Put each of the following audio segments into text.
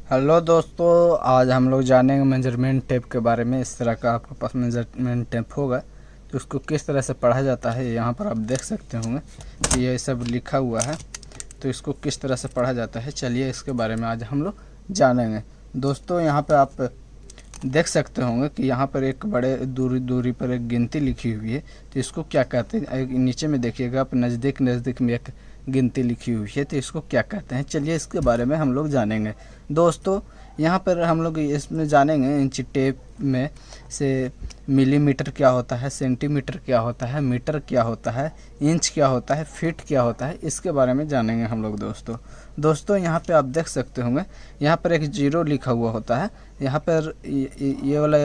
Hello दोस्तों, आज हम लोग जानेंगे मेजरमेंट टेप के बारे में। इस तरह का आपके पास मेजरमेंट टेप होगा तो उसको किस तरह से पढ़ा जाता है। यहाँ पर आप देख सकते होंगे कि ये सब लिखा हुआ है, तो इसको किस तरह से पढ़ा जाता है, चलिए इसके बारे में आज हम लोग जानेंगे। दोस्तों, यहाँ पर आप देख सकते होंगे कि यहाँ पर एक बड़े दूरी पर एक गिनती लिखी हुई है, तो इसको क्या कहते हैं। नीचे में देखिएगा आप, नज़दीक में एक गिनती लिखी हुई है, तो इसको क्या कहते हैं, चलिए इसके बारे में हम लोग जानेंगे। दोस्तों, यहाँ पर हम लोग इसमें जानेंगे इंची टेप में से मिलीमीटर क्या होता है, सेंटीमीटर क्या होता है, मीटर क्या होता है, इंच क्या होता है, फीट क्या होता है, इसके बारे में जानेंगे हम लोग। दोस्तों यहाँ पे आप देख सकते होंगे, यहाँ पर एक जीरो लिखा हुआ होता है। यहाँ पर ये वाला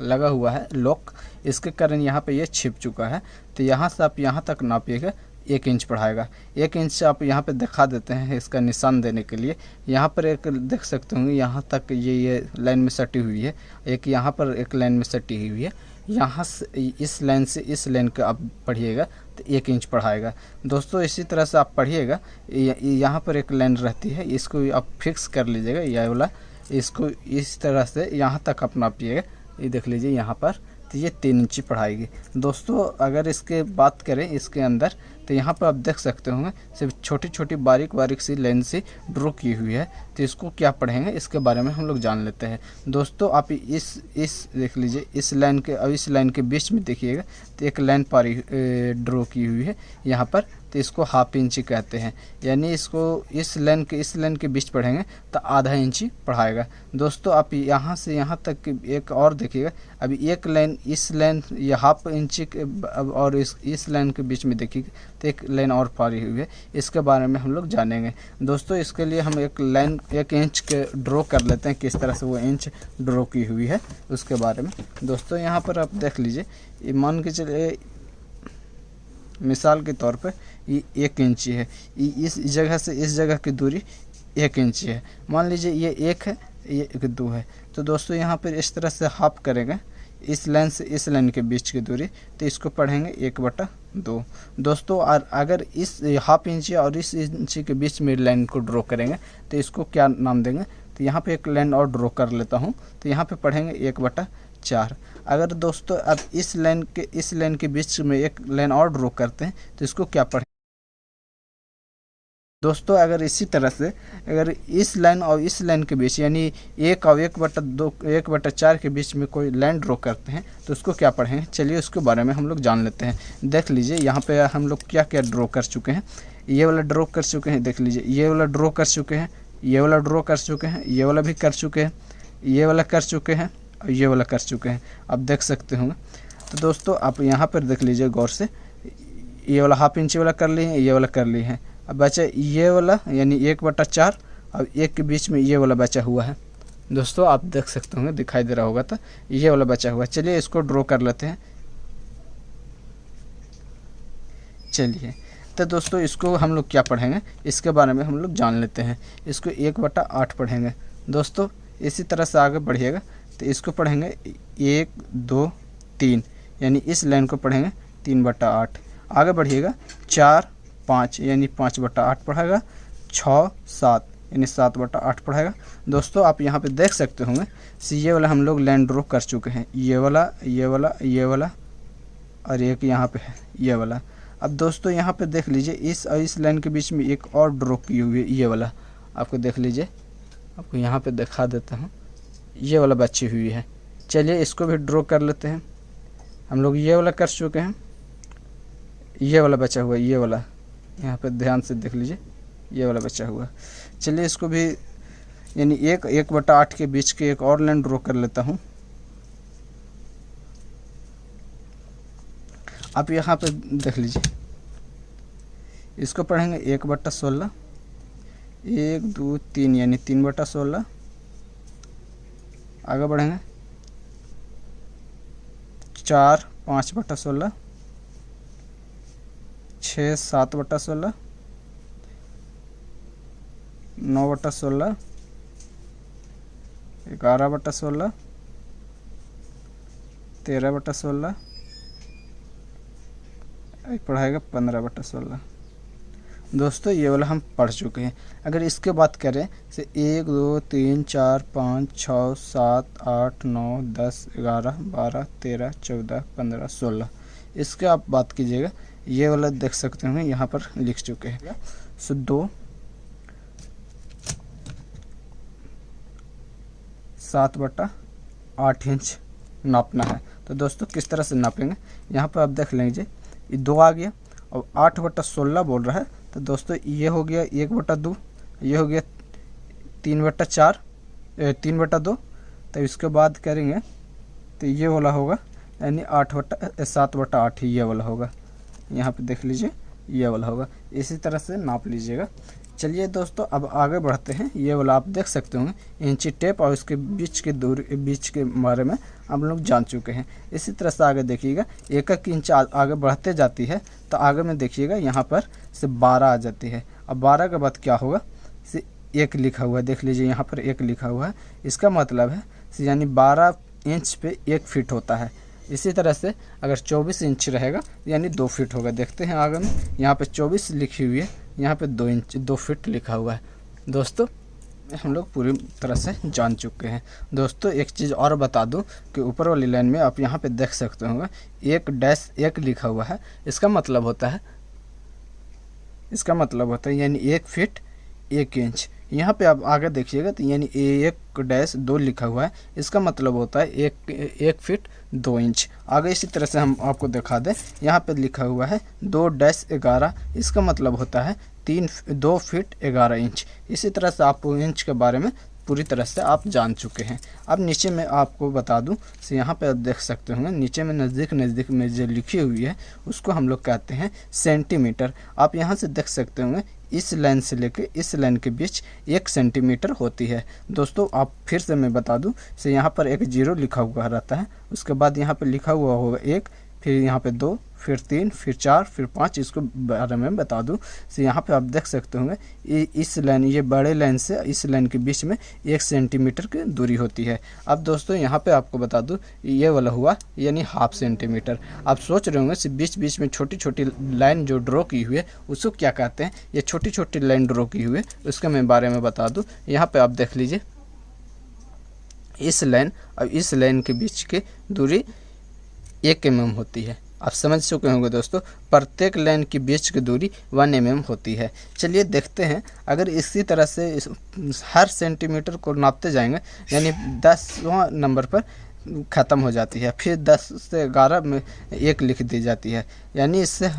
लगा हुआ है लॉक, इसके कारण यहाँ पे ये छिप चुका है। तो यहाँ से आप यहाँ तक नापिएगा, 1 इंच पढ़ाएगा। 1 इंच से आप यहाँ पे दिखा देते हैं इसका निशान देने के लिए। यहाँ पर एक देख सकते होंगे, यहाँ तक ये लाइन में सटी हुई है, एक यहाँ पर एक लाइन में सटी हुई है। यहाँ से इस लाइन से इस लाइन का आप पढ़िएगा तो 1 इंच पढ़ाएगा। दोस्तों, इसी तरह से आप पढ़िएगा। यहाँ पर एक लाइन रहती है, इसको आप फिक्स कर लीजिएगा, यह वाला। इसको इस तरह से यहाँ तक आप नापिएगा, ये देख लीजिए यहाँ पर, तो ये 3 इंची पढ़ाएगी। दोस्तों, अगर इसके बात करें इसके अंदर, तो यहाँ पर आप देख सकते होंगे सिर्फ छोटी छोटी बारीक सी लाइन से ड्रॉ की हुई है। तो इसको क्या पढ़ेंगे, इसके बारे में हम लोग जान लेते हैं। दोस्तों, आप इस देख लीजिए, इस लाइन के और इस लाइन के बीच में देखिएगा तो एक लाइन ड्रॉ की हुई है यहाँ पर, तो इसको हाफ इंची कहते हैं। यानी इसको इस लाइन के बीच पढ़ेंगे तो आधा इंची पढ़ाएगा। दोस्तों, आप यहाँ से यहाँ तक एक और देखिएगा, अभी एक लाइन इस लाइन ये हाफ इंची के और इस लाइन के बीच में देखिएगा तो एक लाइन और पारी हुई है, इसके बारे में हम लोग जानेंगे। दोस्तों, इसके लिए हम एक लाइन 1 इंच के ड्रॉ कर लेते हैं, किस तरह से वो इंच ड्रॉ की हुई है उसके बारे में। दोस्तों, यहाँ पर आप देख लीजिए, ये मान के चलिए मिसाल के तौर पर ये 1 इंची है, इस जगह से इस जगह की दूरी 1 इंची है। मान लीजिए ये 1 है, ये 2 है। तो दोस्तों, यहाँ पर इस तरह से हाफ करेंगे इस लाइन से इस लाइन के बीच की दूरी, तो इसको पढ़ेंगे 1/2। दोस्तों, अगर इस हाफ इंची और इस इंची के बीच में लाइन को ड्रॉ करेंगे तो इसको क्या नाम देंगे। तो यहाँ पे एक लाइन और ड्रॉ कर लेता हूँ, तो यहाँ पे पढ़ेंगे 1/4। अगर दोस्तों अब इस लाइन के बीच में एक लाइन और ड्रॉ करते हैं तो इसको क्या पढ़ें। दोस्तों, अगर इसी तरह से अगर इस लाइन और इस लाइन के बीच यानी 1 और 1/4 के बीच में कोई लाइन ड्रॉ करते हैं तो उसको क्या पढ़ें, चलिए उसके बारे में हम लोग जान लेते हैं। देख लीजिए यहाँ पे हम लोग क्या क्या ड्रॉ कर चुके हैं। ये वाला ड्रॉ कर चुके हैं, देख लीजिए ये वाला ड्रॉ कर चुके हैं, ये वाला ड्रॉ कर चुके हैं, ये वाला भी कर चुके हैं, ये वाला कर चुके हैं और ये वाला कर चुके हैं, आप देख सकते होंगे। तो दोस्तों, आप यहाँ पर देख लीजिए गौर से, ये वाला हाफ इंची वाला कर लिए हैं, ये वाला कर लिए हैं। अब बचा ये वाला यानी 1/4 और 1 के बीच में ये वाला बचा हुआ है। दोस्तों, आप देख सकते होंगे, दिखाई दे रहा होगा, तो ये वाला बचा हुआ है। चलिए इसको ड्रॉ कर लेते हैं। चलिए, तो दोस्तों इसको हम लोग क्या पढ़ेंगे, इसके बारे में हम लोग जान लेते हैं। इसको 1/8 पढ़ेंगे। दोस्तों, इसी तरह से आगे बढ़िएगा तो इसको पढ़ेंगे 1 2 3, यानी इस लाइन को पढ़ेंगे 3/8। आगे बढ़िएगा 4 5 यानी 5/8 पढ़ेगा, 6 7 यानी 7/8 पढ़ेगा। दोस्तों, आप यहाँ पे देख सकते होंगे, ये वाला हम लोग लाइन ड्रॉ कर चुके हैं, ये वाला ये वाला ये वाला और एक यहाँ पे है ये वाला। अब दोस्तों, यहाँ पे देख लीजिए, इस और इस लाइन के बीच में एक और ड्रॉ की हुई है, ये वाला आपको देख लीजिए, आपको यहाँ पे दिखा देता हूँ, ये वाला बची हुई है। चलिए इसको भी ड्रॉ कर लेते हैं। हम लोग ये वाला कर चुके हैं, ये वाला बचा हुआ है, ये वाला यहाँ पे ध्यान से देख लीजिए, ये वाला बचा हुआ है। चलिए इसको भी यानी 1/8 के बीच के एक और लाइन ड्रॉ कर लेता हूँ। आप यहाँ पे देख लीजिए, इसको पढ़ेंगे 1/16, 1 2 3 यानी 3/16। आगे बढ़ेंगे 4 5/16, 6 7/16, 9/16, 11/16, 13/16, एक पढ़ाएगा 15/16। दोस्तों ये वाला हम पढ़ चुके हैं। अगर इसके बात करें से 1 2 3 4 5 6 7 8 9 10 11 12 13 14 15 16, इसके आप बात कीजिएगा, ये वाला देख सकते हैं यहाँ पर लिख चुके हैं। सो 2 7/8 इंच नापना है। तो दोस्तों किस तरह से नापेंगे, यहाँ पर आप देख लीजिए ये 2 आ गया और 8/16 बोल रहा है। तो दोस्तों ये हो गया 1/2, ये हो गया 3/4 3/2। तो इसके बाद करेंगे तो ये वाला होगा यानी 7/8 ये वाला होगा, यहाँ पे देख लीजिए ये वाला होगा। इसी तरह से नाप लीजिएगा। चलिए दोस्तों अब आगे बढ़ते हैं। ये वाला आप देख सकते होंगे इंची टेप और इसके बीच के बारे में हम लोग जान चुके हैं। इसी तरह से आगे देखिएगा 1-1 इंच आगे बढ़ते जाती है तो आगे में देखिएगा यहाँ पर से 12 आ जाती है। अब 12 के बाद क्या होगा से 1 लिखा हुआ है, देख लीजिए यहाँ पर 1 लिखा हुआ है। इसका मतलब है यानी 12 इंच पे 1 फीट होता है। इसी तरह से अगर 24 इंच रहेगा यानी 2 फीट होगा। देखते हैं आगे में यहाँ पे 24 लिखी हुई है, यहाँ पे 2 फीट लिखा हुआ है। दोस्तों हम लोग पूरी तरह से जान चुके हैं। दोस्तों एक चीज़ और बता दूं कि ऊपर वाली लाइन में आप यहाँ पे देख सकते होंगे 1-1 लिखा हुआ है। इसका मतलब होता है यानी 1 फीट 1 इंच। यहाँ पे आप आगे देखिएगा तो यानी 1-2 लिखा हुआ है। इसका मतलब होता है 1 फीट 2 इंच। आगे इसी तरह से हम आपको दिखा दें, यहाँ पे लिखा हुआ है 2-11, इसका मतलब होता है 2 फीट 11 इंच। इसी तरह से आप इंच के बारे में पूरी तरह से आप जान चुके हैं। अब नीचे में आपको बता दूं तो यहाँ पे आप देख सकते होंगे नीचे में नज़दीक में जो लिखी हुई है उसको हम लोग कहते हैं सेंटीमीटर। आप यहाँ से देख सकते होंगे इस लाइन से लेकर इस लाइन के बीच 1 सेंटीमीटर होती है। दोस्तों आप फिर से मैं बता दूं से यहाँ पर एक 0 लिखा हुआ रहता है, उसके बाद यहाँ पर लिखा हुआ होगा 1, फिर यहाँ पे 2, फिर 3, फिर 4, फिर 5। इसको बारे में बता दूं तो यहाँ पे आप देख सकते होंगे इस लाइन, ये बड़े लाइन से इस लाइन के बीच में 1 सेंटीमीटर की दूरी होती है। अब दोस्तों यहाँ पे आपको बता दूं ये वाला हुआ यानी 1/2 सेंटीमीटर। आप सोच रहे होंगे बीच में छोटी छोटी लाइन जो ड्रॉ की हुई है उसको क्या कहते हैं। ये छोटी छोटी लाइन ड्रॉ की हुई है उसके मैं बारे में बता दूँ। यहाँ पर आप देख लीजिए इस लाइन और इस लाइन के बीच की दूरी 1 mm होती है। आप समझ चुके होंगे दोस्तों, प्रत्येक लाइन के बीच की दूरी 1 mm होती है। चलिए देखते हैं, अगर इसी तरह से हर सेंटीमीटर को नापते जाएंगे यानी 10वां नंबर पर ख़त्म हो जाती है, फिर 10 से 11 में 1 लिख दी जाती है, यानी इससे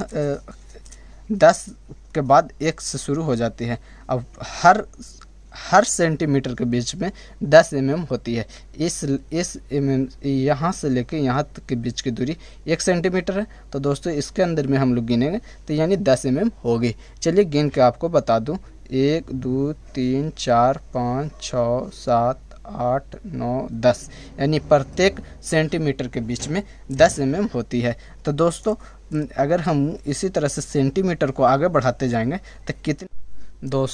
10 के बाद 1 से शुरू हो जाती है। अब हर सेंटीमीटर के बीच में 10 mm होती है। इस mm यहाँ से लेके यहाँ तक के बीच की दूरी 1 सेंटीमीटर है। तो दोस्तों इसके अंदर में हम लोग गिनेंगे तो यानी 10 mm होगी। चलिए गिन के आपको बता दूं 1 2 3 4 5 6 7 8 9 10, यानी प्रत्येक सेंटीमीटर के बीच में 10 mm होती है। तो दोस्तों अगर हम इसी तरह से सेंटीमीटर को आगे बढ़ाते जाएंगे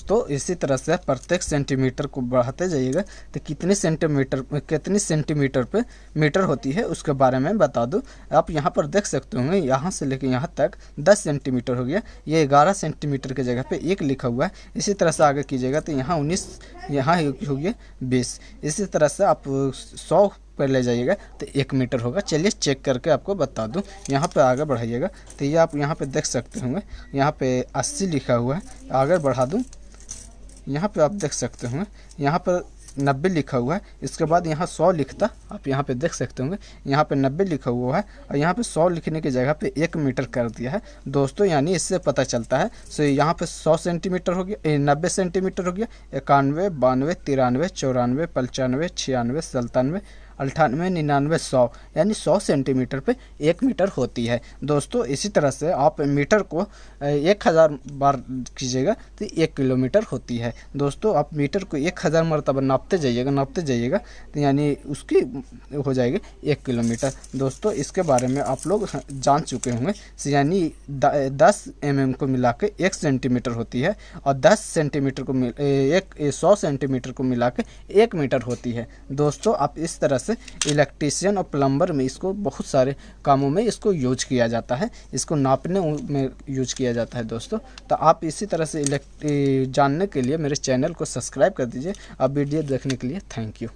तो इसी तरह से प्रत्येक सेंटीमीटर को बढ़ाते जाइएगा तो कितनी सेंटीमीटर पे मीटर होती है उसके बारे में बता दूं। आप यहाँ पर देख सकते होंगे यहाँ से लेकर यहाँ तक 10 सेंटीमीटर हो गया, ये 11 सेंटीमीटर की जगह पे 1 लिखा हुआ है। इसी तरह से आगे कीजिएगा तो यहाँ 19, यहाँ हो गया 20। इसी तरह से आप 100 पर ले जाइएगा तो 1 मीटर होगा। चलिए चेक करके आपको बता दूं। यहाँ पे आगे बढ़ाइएगा तो ये आप यहाँ पे देख सकते होंगे यहाँ पे 80 लिखा हुआ है। आगे बढ़ा दूं, यहाँ पे आप देख सकते होंगे यहाँ पर 90 लिखा हुआ है। इसके बाद यहाँ 100 लिखता, आप यहाँ पे देख सकते होंगे यहाँ पे 90 लिखा हुआ है और यहाँ पे 100 लिखने की जगह पे 1 मीटर कर दिया है दोस्तों। यानी इससे पता चलता है सो यहाँ पे 100 सेंटीमीटर हो गया, 90 सेंटीमीटर हो गया, 91 92 93 94 95 96 97 98 99 100, यानी 100 सेंटीमीटर पे 1 मीटर होती है दोस्तों। इसी तरह से आप मीटर को 1000 बार कीजिएगा तो 1 किलोमीटर होती है दोस्तों। आप मीटर को 1000 मरतबा नापते जाइएगा तो यानी उसकी हो जाएगी 1 किलोमीटर दोस्तों। इसके बारे में आप लोग जान चुके होंगे, यानी 10 mm को मिला के 1 सेंटीमीटर होती है और 10 सेंटीमीटर को 100 सेंटीमीटर को मिला के 1 मीटर होती है दोस्तों। आप इस तरह से इलेक्ट्रीशियन और प्लम्बर में इसको बहुत सारे कामों में इसको यूज किया जाता है, इसको नापने में यूज किया जाता है दोस्तों। तो आप इसी तरह से जानने के लिए मेरे चैनल को सब्सक्राइब कर दीजिए। आप वीडियो देखने के लिए थैंक यू।